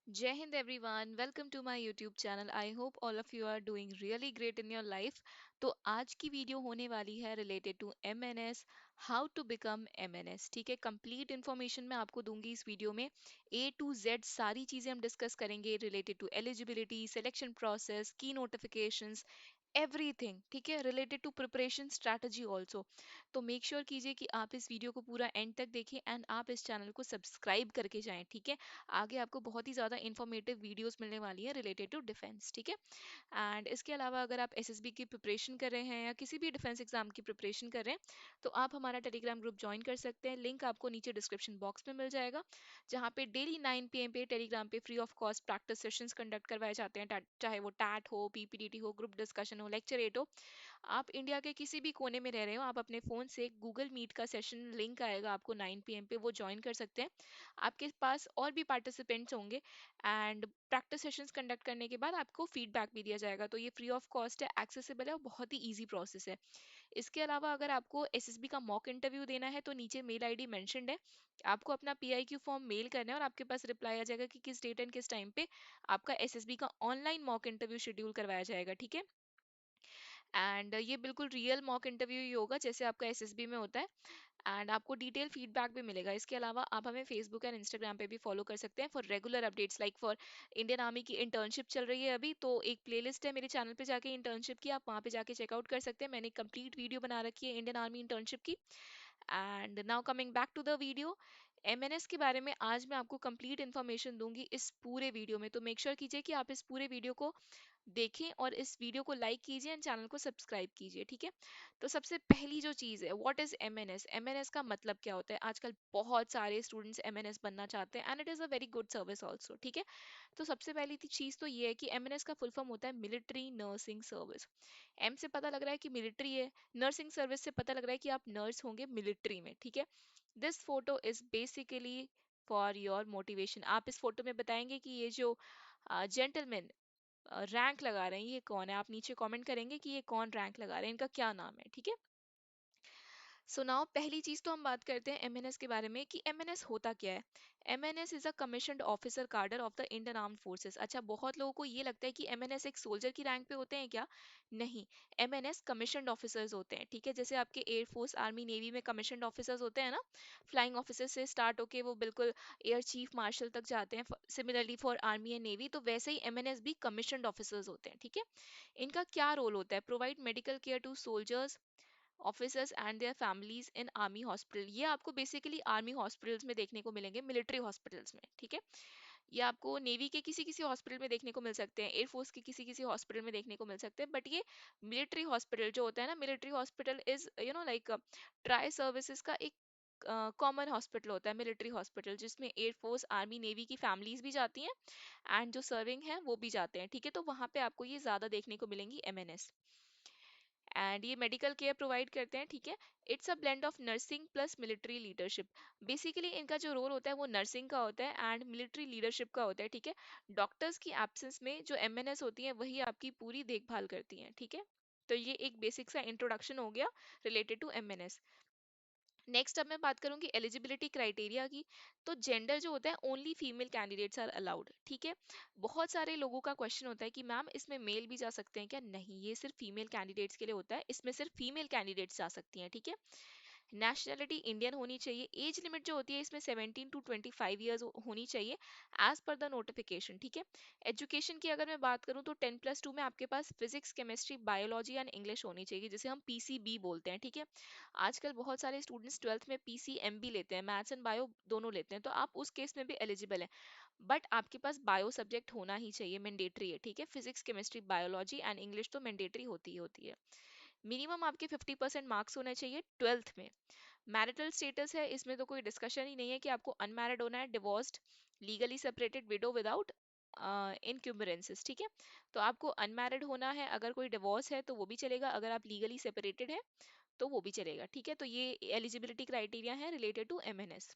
Jai Hind everyone, welcome to my YouTube channel. I hope all of you are doing really great in your life. तो आज की video होने वाली है related to MNS, how to become MNS। ठीक है, complete information मैं आपको दूंगी इस वीडियो में। A to Z सारी चीज़ें हम डिस्कस करेंगे related to eligibility, selection process, की नोटिफिकेशंस, एवरीथिंग। ठीक है, related to preparation strategy also. तो मेक श्योर कीजिए कि आप इस वीडियो को पूरा एंड तक देखें एंड आप इस चैनल को सब्सक्राइब करके जाएं। ठीक है, आगे आपको बहुत ही ज़्यादा इंफॉर्मेटिव वीडियोस मिलने वाली है रिलेटेड टू डिफेंस। ठीक है, एंड इसके अलावा अगर आप एसएसबी की प्रिपरेशन कर रहे हैं या किसी भी डिफेंस एग्जाम की प्रिपरेशन कर रहे हैं तो आप हमारा टेलीग्राम ग्रुप ज्वाइन कर सकते हैं। लिंक आपको नीचे डिस्क्रिप्शन बॉक्स में मिल जाएगा, जहाँ पे डेली 9 PM पे टेलीग्राम पे free of cost practice sessions conduct करवाए जाते हैं, चाहे वो टैट हो, पीपीटीटी हो, ग्रुप डिस्कशन हो, लेक्चर 8 हो। आप इंडिया के किसी भी कोने में रह रहे हो, आप अपने फ़ोन से गूगल मीट का सेशन लिंक आएगा आपको 9 PM पे, वो ज्वाइन कर सकते हैं। आपके पास और भी पार्टिसिपेंट्स होंगे एंड प्रैक्टिस सेशंस कंडक्ट करने के बाद आपको फीडबैक भी दिया जाएगा। तो ये फ्री ऑफ कॉस्ट है, एक्सेसिबल है और बहुत ही ईजी प्रोसेस है। इसके अलावा अगर आपको एसएसबी का मॉक इंटरव्यू देना है तो नीचे मेल आईडी मेंशन्ड है। आपको अपना पीआईक्यू फॉर्म मेल करना है और आपके पास रिप्लाई आ जाएगा कि किस डेट एंड किस टाइम पे आपका एसएसबी का ऑनलाइन मॉक इंटरव्यू शेड्यूल करवाया जाएगा। ठीक है, एंड ये बिल्कुल रियल मॉक इंटरव्यू ही होगा जैसे आपका एसएसबी में होता है, एंड आपको डिटेल फीडबैक भी मिलेगा। इसके अलावा आप हमें फेसबुक एंड इंस्टाग्राम पे भी फॉलो कर सकते हैं for regular updates, like for Indian army की इंटर्नशिप चल रही है अभी, तो एक प्लेलिस्ट है मेरे चैनल पे जाके इंटर्नशिप की, आप वहाँ पे जाके चेकआउट कर सकते हैं। मैंने कंप्लीट वीडियो बना रखी है इंडियन आर्मी इंटर्नशिप की। And now coming back to the video, MNS के बारे में आज मैं आपको कंप्लीट इन्फॉर्मेशन दूंगी इस पूरे वीडियो में। तो मेक श्योर कीजिए कि आप इस पूरे वीडियो को देखें और इस वीडियो को लाइक कीजिए एंड चैनल को सब्सक्राइब कीजिए। ठीक है, तो सबसे पहली जो चीज़ है, व्हाट इज एमएनएस। एमएनएस का मतलब क्या होता है? आजकल बहुत सारे स्टूडेंट्स एमएनएस बनना चाहते हैं and it is a very good service also. ठीक है, तो सबसे पहली चीज़ तो ये है कि एमएनएस का फुल फॉर्म होता है मिलिट्री नर्सिंग सर्विस। एम से पता लग रहा है कि मिलिट्री है, नर्सिंग सर्विस से पता लग रहा है कि आप नर्स होंगे मिलिट्री में। ठीक है, this photo is basically for your motivation. आप इस फोटो में बताएंगे कि ये जो जेंटलमैन रैंक लगा रहे हैं ये कौन है। आप नीचे कमेंट करेंगे कि ये कौन रैंक लगा रहे हैं, इनका क्या नाम है। ठीक है, सो नाउ पहली चीज तो हम बात करते हैं एमएनएस के बारे में कि एमएनएस होता क्या है। MNS is a commissioned officer cadre of the Indian armed forces. अच्छा, बहुत लोगों को ये लगता है कि एमएनएस एक सोल्जर की रैंक पे होते हैं क्या? नहीं, एमएनएस कमीशन्ड ऑफिसर्स होते हैं। ठीक है, जैसे आपके एयरफोर्स, आर्मी, नेवी में कमीशन्ड ऑफिसर्स होते हैं ना, फ्लाइंग ऑफिसर से स्टार्ट होके वो बिल्कुल एयर चीफ मार्शल तक जाते हैं, similarly for army and navy, तो वैसे ही एमएनएस भी कमीशन्ड ऑफिसर्स होते हैं। ठीक है, इनका क्या रोल होता है? Provide medical care to soldiers, officers and their families in army hospital. ये आपको बेसिकली आर्मी हॉस्पिटल्स में देखने को मिलेंगे, मिलिट्री हॉस्पिटल्स में। ठीक है, ये आपको नेवी के किसी किसी हॉस्पिटल में देखने को मिल सकते हैं, एयरफोर्स के किसी किसी हॉस्पिटल में देखने को मिल सकते हैं, बट ये मिलिट्री हॉस्पिटल जो होता है ना, military hospital is like tri services का एक कॉमन हॉस्पिटल होता है मिलिट्री हॉस्पिटल, जिसमें एयरफोर्स, आर्मी, नेवी की फैमिलीज भी जाती हैं एंड जो सर्विंग है वो भी जाते हैं। ठीक है, तो वहां पे आपको ये ज्यादा देखने को मिलेंगी एमएनएस, एंड ये मेडिकल केयर प्रोवाइड करते हैं। ठीक है, it's a blend of nursing plus military leadership. Basically इनका जो रोल होता है वो नर्सिंग का होता है एंड मिलिट्री लीडरशिप का होता है। ठीक है, डॉक्टर्स की एब्सेंस में जो एमएनएस होती है वही आपकी पूरी देखभाल करती हैं। ठीक है, तो ये एक बेसिक सा इंट्रोडक्शन हो गया रिलेटेड टू एमएनएस। नेक्स्ट अब मैं बात करूंगी एलिजिबिलिटी क्राइटेरिया की। तो जेंडर जो होता है, only female candidates are allowed. ठीक है, बहुत सारे लोगों का क्वेश्चन होता है कि मैम इसमें मेल भी जा सकते हैं क्या? नहीं, ये सिर्फ फीमेल कैंडिडेट्स के लिए होता है, इसमें सिर्फ फीमेल कैंडिडेट्स जा सकती हैं। ठीक है, नेशनैलिटी इंडियन होनी चाहिए। एज लिमिट जो होती है इसमें 17 to 25 ईयर्स होनी चाहिए एज पर द नोटिफिकेशन। ठीक है, एजुकेशन की अगर मैं बात करूँ तो 10+2 में आपके पास physics, chemistry, biology and English होनी चाहिए, जिसे हम पीसीबी बोलते हैं। ठीक है, आजकल बहुत सारे स्टूडेंट्स ट्वेल्थ में पीसीएम भी लेते हैं, मैथ्स एंड बायो दोनों लेते हैं, तो आप उस केस में भी एलिजिबल है। बट आपके पास बायो सब्जेक्ट होना ही चाहिए, मैंडेटरी है। ठीक है, physics, chemistry, biology and English तो मैंडेटरी होती ही होती है। मिनिमम आपके 50% मार्क्स होने चाहिए ट्वेल्थ में। मैरिटल स्टेटस है, इसमें तो कोई डिस्कशन ही नहीं है कि आपको अनमैरिड होना है, divorced, legally separated, widow without encumbrances. ठीक है, तो आपको अनमैरिड होना है, अगर कोई डिवोर्स है तो वो भी चलेगा, अगर आप लीगली सेपरेटेड है तो वो भी चलेगा। ठीक है, तो ये एलिजिबिलिटी क्राइटेरिया है रिलेटेड टू एमएनएस।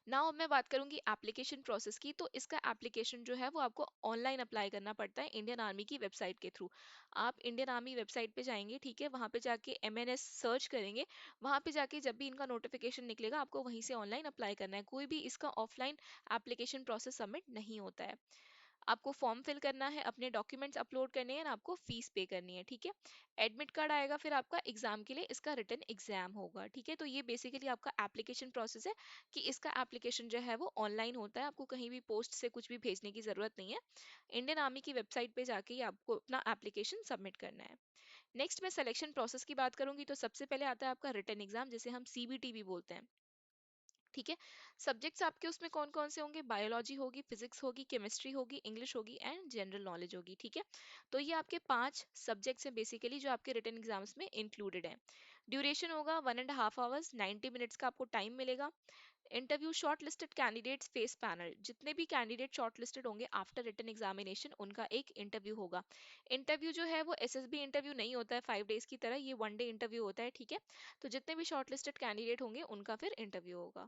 नाउ मैं बात करूंगी एप्लीकेशन प्रोसेस की। तो इसका एप्लीकेशन जो है वो आपको ऑनलाइन अप्लाई करना पड़ता है इंडियन आर्मी की वेबसाइट के थ्रू। आप इंडियन आर्मी वेबसाइट पे जाएंगे, ठीक है, वहां पे जाके एमएनएस सर्च करेंगे। वहां पे जाके जब भी इनका नोटिफिकेशन निकलेगा आपको वहीं से ऑनलाइन अप्लाई करना है। कोई भी इसका ऑफलाइन एप्लीकेशन प्रोसेस सबमिट नहीं होता है। आपको फॉर्म फिल करना है, अपने डॉक्यूमेंट्स अपलोड करने हैं, और आपको फीस पे करनी है, ठीक है। एडमिट कार्ड आएगा, फिर आपका एग्जाम के लिए इसका रिटन एग्जाम होगा, ठीक है। तो ये बेसिकली आपका एप्लीकेशन प्रोसेस है कि इसका एप्लीकेशन जो है वो ऑनलाइन होता है। आपको कहीं भी पोस्ट से कुछ भी भेजने की जरूरत नहीं है। इंडियन आर्मी की वेबसाइट पे जाके ही आपको अपना एप्लीकेशन सबमिट करना है। नेक्स्ट मैं सिलेक्शन प्रोसेस की बात करूंगी तो सबसे पहले आता है आपका रिटन एग्जाम, जिसे हम सीबीटी भी बोलते हैं, ठीक है। सब्जेक्ट्स आपके उसमें कौन कौन से होंगे? बायोलॉजी होगी, फिजिक्स होगी, केमिस्ट्री होगी, इंग्लिश होगी एंड जनरल नॉलेज होगी, ठीक है। तो ये आपके 5 सब्जेक्ट्स हैं बेसिकली जो आपके रिटन एग्जाम्स में इंक्लूडेड हैं। ड्यूरेशन होगा 1.5 आवर्स, 90 मिनट्स का आपको टाइम मिलेगा। Interview short listed candidates face panel, जितने भी कैंडिडेट शॉर्ट लिस्टेड होंगे आफ्टर रिटन एग्जामिनेशन उनका एक इंटरव्यू होगा। इंटरव्यू जो है वो एसएसबी इंटरव्यू नहीं होता है 5 डेज की तरह, ये 1 डे इंटरव्यू होता है, ठीक है। तो जितने भी शॉर्ट लिस्टेड कैंडिडेट होंगे उनका फिर इंटरव्यू होगा।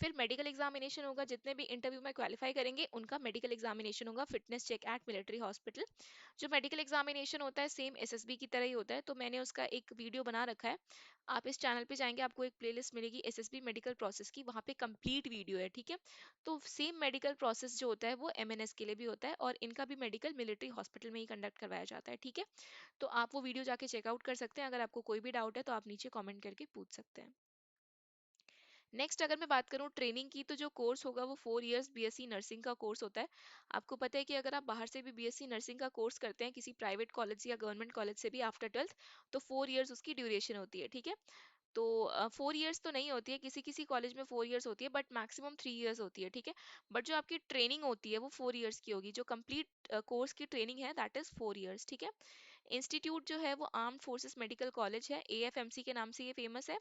फिर मेडिकल एग्जामिनेशन होगा, जितने भी इंटरव्यू में क्वालिफाई करेंगे उनका मेडिकल एग्जामिनेशन होगा, fitness check at military hospital. जो मेडिकल एग्जामिनेशन होता है सेम एसएसबी की तरह ही होता है, तो मैंने उसका एक वीडियो बना रखा है। आप इस चैनल पे जाएंगे आपको एक प्लेलिस्ट मिलेगी एसएसबी मेडिकल प्रोसेस की, वहाँ पे कंप्लीट वीडियो है, ठीक है। तो सेम मेडिकल प्रोसेस जो होता है वो एमएनएस के लिए भी होता है, और इनका भी मेडिकल मिलिट्री हॉस्पिटल में ही कंडक्ट करवाया जाता है, ठीक है। तो आप वो वीडियो जाके चेकआउट कर सकते हैं। अगर आपको कोई भी डाउट है तो आप नीचे कॉमेंट करके पूछ सकते हैं। नेक्स्ट अगर मैं बात करूं ट्रेनिंग की, तो जो कोर्स होगा वो 4 इयर्स बीएससी नर्सिंग का कोर्स होता है। आपको पता है कि अगर आप बाहर से भी बीएससी नर्सिंग का कोर्स करते हैं किसी प्राइवेट कॉलेज या गवर्नमेंट कॉलेज से भी आफ्टर 12th, तो 4 इयर्स उसकी ड्यूरेशन होती है, ठीक है। तो 4 इयर्स तो नहीं होती है, किसी किसी कॉलेज में 4 इयर्स होती है, बट मैक्सिमम 3 इयर्स होती है, ठीक है। बट जो आपकी ट्रेनिंग होती है वो 4 इयर्स की होगी, जो कंप्लीट कोर्स की ट्रेनिंग है दैट इज 4 इयर्स, ठीक है। इंस्टीट्यूट जो है वो आर्म्ड फोर्सेस मेडिकल कॉलेज है, एएफएमसी के नाम से ये फेमस है।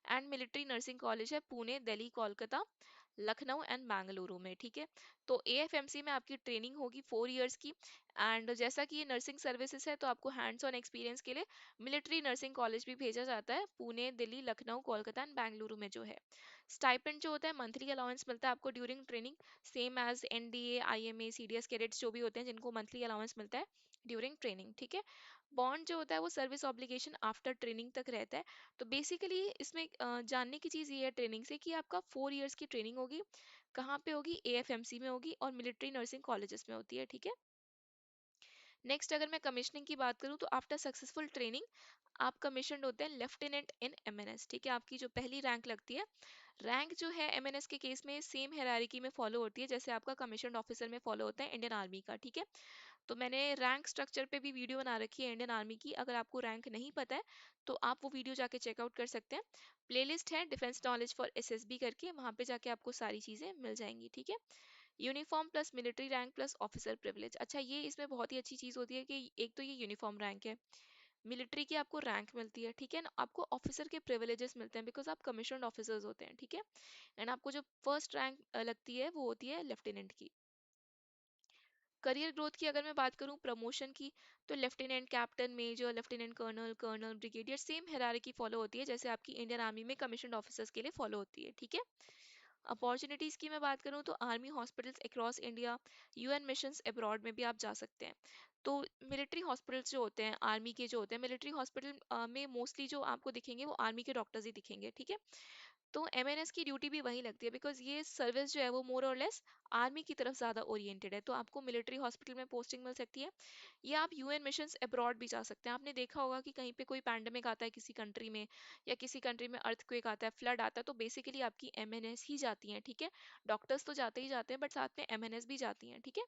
एंड मिलिट्री नर्सिंग कॉलेज है पुणे, दिल्ली, कोलकाता, लखनऊ एंड बेंगलुरु में, ठीक है। तो एएफएमसी में आपकी ट्रेनिंग होगी 4 इयर्स की। एंड जैसा कि ये नर्सिंग सर्विसेज है तो आपको हैंड्स ऑन एक्सपीरियंस के लिए मिलिट्री नर्सिंग कॉलेज भी भेजा जाता है, पुणे, दिल्ली, लखनऊ, कोलकाता एंड बेंगलुरु में जो है। स्टाइपेंड जो होता है मंथली अलाउंस मिलता है आपको during training, same as NDA, IMA, CDS cadets जो भी होते हैं जिनको मंथली अलाउंस मिलता है ड्यूरिंग ट्रेनिंग, ठीक है। बॉन्ड जो होता है वो सर्विस ऑब्लिगेशन आफ्टर ट्रेनिंग तक रहता है। तो बेसिकली इसमें जानने की चीज़ ये है ट्रेनिंग से कि आपका 4 इयर्स की ट्रेनिंग होगी, कहाँ पे होगी? एएफएमसी में होगी और मिलिट्री नर्सिंग कॉलेजेस में होती है, ठीक है। नेक्स्ट अगर मैं कमीशनिंग की बात करूँ तो आफ्टर सक्सेसफुल ट्रेनिंग आप कमीशनड होते हैं लेफ्टिनेंट इन एमएनएस, ठीक है। आपकी जो पहली रैंक लगती है, रैंक जो है एमएनएस के केस में सेम हायरार्की में फॉलो होती है जैसे आपका कमीशनड ऑफिसर में फॉलो होता है इंडियन आर्मी का, ठीक है। तो मैंने रैंक स्ट्रक्चर पे भी वीडियो बना रखी है इंडियन आर्मी की, अगर आपको रैंक नहीं पता है तो आप वो वीडियो जाके चेकआउट कर सकते हैं। प्लेलिस्ट है डिफेंस नॉलेज फॉर एसएसबी करके, वहां पे जाके आपको सारी चीजें मिल जाएंगी, ठीक है। Uniform plus military rank plus officer privilege, अच्छा ये इसमें बहुत ही अच्छी चीज होती है कि एक तो ये यूनिफॉर्म रैंक है, मिलिट्री की आपको रैंक मिलती है, ठीक है ना, आपको ऑफिसर के प्रिविलेजेस मिलते हैं बिकॉज आप कमीशन्ड ऑफिसर्स होते हैं, ठीक है। एंड आपको जो फर्स्ट रैंक लगती है वो होती है लेफ्टिनेंट की। करियर ग्रोथ की अगर मैं बात करूं प्रमोशन की, तो lieutenant, captain, major, lieutenant colonel, colonel, brigadier, same hierarchy follow होती है जैसे आपकी इंडियन आर्मी में कमीशन्ड ऑफिसर्स के लिए फॉलो होती है, ठीक है। अपॉर्चुनिटीज की मैं बात करूं तो army hospitals across India, UN missions abroad में भी आप जा सकते हैं। तो मिलिट्री हॉस्पिटल्स जो होते हैं आर्मी के, जो होते हैं मिलिट्री हॉस्पिटल में मोस्टली जो आपको दिखेंगे वो आर्मी के डॉक्टर्स ही दिखेंगे, ठीक है। तो एमएनएस की ड्यूटी भी वही लगती है बिकॉज ये सर्विस जो है वो मोर और लेस आर्मी की तरफ ज़्यादा ओरिएंटेड है, तो आपको मिलिट्री हॉस्पिटल में पोस्टिंग मिल सकती है, या आप यूएन मिशंस अब्रॉड भी जा सकते हैं। आपने देखा होगा कि कहीं पे कोई पैंडेमिक आता है किसी कंट्री में, या किसी कंट्री में अर्थक्वेक आता है, फ्लड आता है, तो बेसिकली आपकी एमएनएस ही जाती हैं, ठीक है। डॉक्टर्स तो जाते ही जाते हैं बट साथ में एमएनएस भी जाती हैं, ठीक है।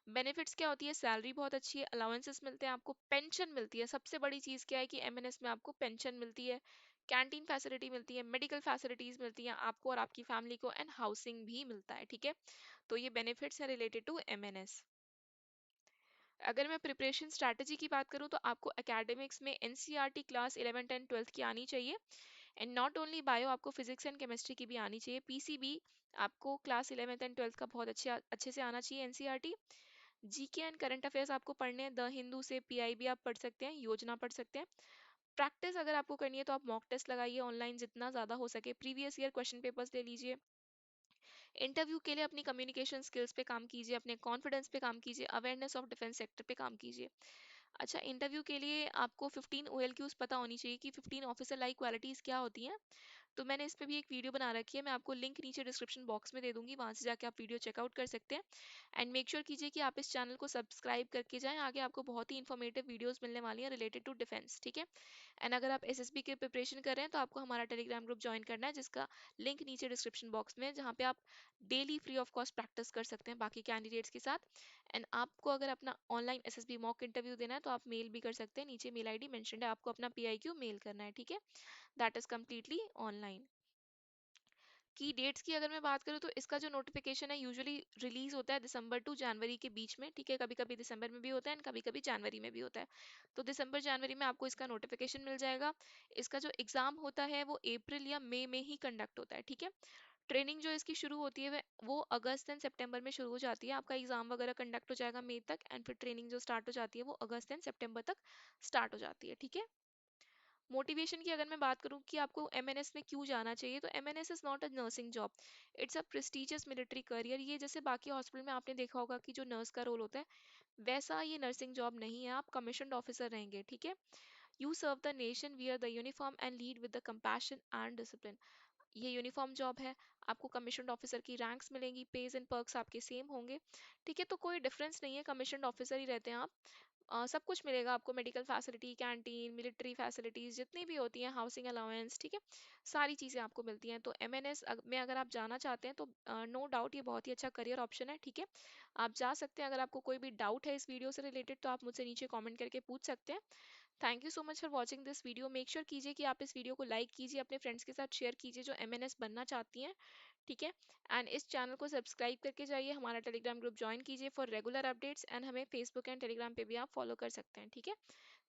बेनिफिट्स क्या होती है? सैलरी बहुत अच्छी है, अलाउंसेस मिलते हैं, आपको पेंशन मिलती है। सबसे बड़ी चीज़ क्या है कि एमएनएस में आपको पेंशन मिलती है, कैंटीन फैसिलिटी मिलती है, मेडिकल फैसिलिटीज मिलती हैं आपको और आपकी फैमिली को, एंड हाउसिंग भी मिलता है, ठीक है। तो ये बेनिफिट्स हैं रिलेटेड टू एमएनएस। अगर मैं प्रिपरेशन स्ट्रैटेजी की बात करूं तो आपको एकेडमिक्स में एनसीईआरटी क्लास 11 10 12 की आनी चाहिए। एंड नॉट ओनली बायो, आपको फिजिक्स एंड केमिस्ट्री की भी आनी चाहिए। पीसीबी आपको क्लास 11 एंड 12 का बहुत अच्छे से आना चाहिए। NCERT, GK and current affairs आपको पढ़ने हैं, द हिंदू से पीआईबी आप पढ़ सकते हैं, योजना पढ़ सकते हैं। प्रैक्टिस अगर आपको करनी है तो आप मॉक टेस्ट लगाइए ऑनलाइन जितना ज़्यादा हो सके, प्रीवियस ईयर क्वेश्चन पेपर्स ले लीजिए, इंटरव्यू के लिए अपनी कम्युनिकेशन स्किल्स पे काम कीजिए, अपने कॉन्फिडेंस पे काम कीजिए, अवेयरनेस ऑफ डिफेंस सेक्टर पे काम कीजिए। अच्छा, इंटरव्यू के लिए आपको 15 OLQs पता होनी चाहिए कि 15 ऑफिसर लाइक क्वालिटीज क्या होती हैं। तो मैंने इस पे भी एक वीडियो बना रखी है, मैं आपको लिंक नीचे डिस्क्रिप्शन बॉक्स में दे दूंगी, वहां से जाके आप वीडियो चेकआउट कर सकते हैं। एंड मेक श्योर कीजिए कि आप इस चैनल को सब्सक्राइब करके जाएं, आगे आपको बहुत ही इन्फॉर्मेटिव वीडियोस मिलने वाली हैं रिलेटेड टू डिफेंस, ठीक है। एंड अगर आप एसएसबी की प्रिपरेशन कर रहे हैं तो आपको हमारा टेलीग्राम ग्रुप ज्वाइन करना है, जिसका लिंक नीचे डिस्क्रिप्शन बॉक्स में है, जहाँ पे आप daily free of cost practice कर सकते हैं बाकी कैंडिडेट्स के साथ। एंड आपको अगर अपना ऑनलाइन एसएसबी मॉक इंटरव्यू देना है तो आप मेल भी कर सकते हैं, नीचे मेल आईडी मेंशन्ड है, आपको अपना पीआईक्यू मेल करना है, ठीक है। That is completely online. की डेट्स की अगर मैं बात करूँ तो इसका जो नोटिफिकेशन है यूजुअली रिलीज होता है दिसंबर टू जनवरी के बीच में, ठीक है। कभी कभी दिसंबर में भी होता है एंड कभी कभी जनवरी में भी होता है। तो दिसंबर जनवरी में आपको इसका नोटिफिकेशन मिल जाएगा। इसका जो एग्जाम होता है वो अप्रैल या मई में ही कंडक्ट होता है, ठीक है। ट्रेनिंग जो इसकी शुरू होती है वो अगस्त एंड सितंबर में शुरू हो जाती है। आपका एग्जाम वगैरह कंडक्ट हो जाएगा मई तक, एंड फिर ट्रेनिंग जो स्टार्ट हो जाती है वो अगस्त एंड सितंबर तक स्टार्ट हो जाती है, ठीक है। मोटिवेशन की अगर मैं बात करूं कि आपको एमएनएस में क्यों जाना चाहिए, तो MNS is not a nursing job, it's a prestigious military career. ये जैसे बाकी हॉस्पिटल में आपने देखा होगा कि जो नर्स का रोल होता है, वैसा ये नर्सिंग जॉब नहीं है। आप कमीशन्ड ऑफिसर रहेंगे, ठीक है। You serve the nation, wear the uniform and lead with the compassion and discipline. ये यूनिफॉर्म जॉब है, आपको कमीशन्ड ऑफिसर की रैंक्स मिलेंगी, पेज एंड पर्क्स आपके सेम होंगे, ठीक है। तो कोई डिफरेंस नहीं है, कमीशन्ड ऑफिसर ही रहते हैं आप। सब कुछ मिलेगा आपको, medical facility, canteen, military facilities जितनी भी होती हैं, हाउसिंग अलाउंस, ठीक है। सारी चीज़ें आपको मिलती हैं। तो एमएनएस में अगर आप जाना चाहते हैं तो नो डाउट ये बहुत ही अच्छा करियर ऑप्शन है, ठीक है। आप जा सकते हैं। अगर आपको कोई भी डाउट है इस वीडियो से रिलेटेड तो आप मुझसे नीचे कमेंट करके पूछ सकते हैं। Thank you so much for watching this video. Make sure कीजिए कि आप इस वीडियो को लाइक कीजिए, अपने फ्रेंड्स के साथ शेयर कीजिए जो एमएनएस बनना चाहती हैं, ठीक है। एंड इस चैनल को सब्सक्राइब करके जाइए, हमारा टेलीग्राम ग्रुप ज्वाइन कीजिए फॉर रेगुलर अपडेट्स, एंड हमें फेसबुक एंड टेलीग्राम पे भी आप फॉलो कर सकते हैं, ठीक है।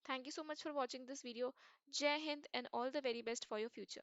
Thank you so much for watching this video. जय हिंद and all the very best for your future.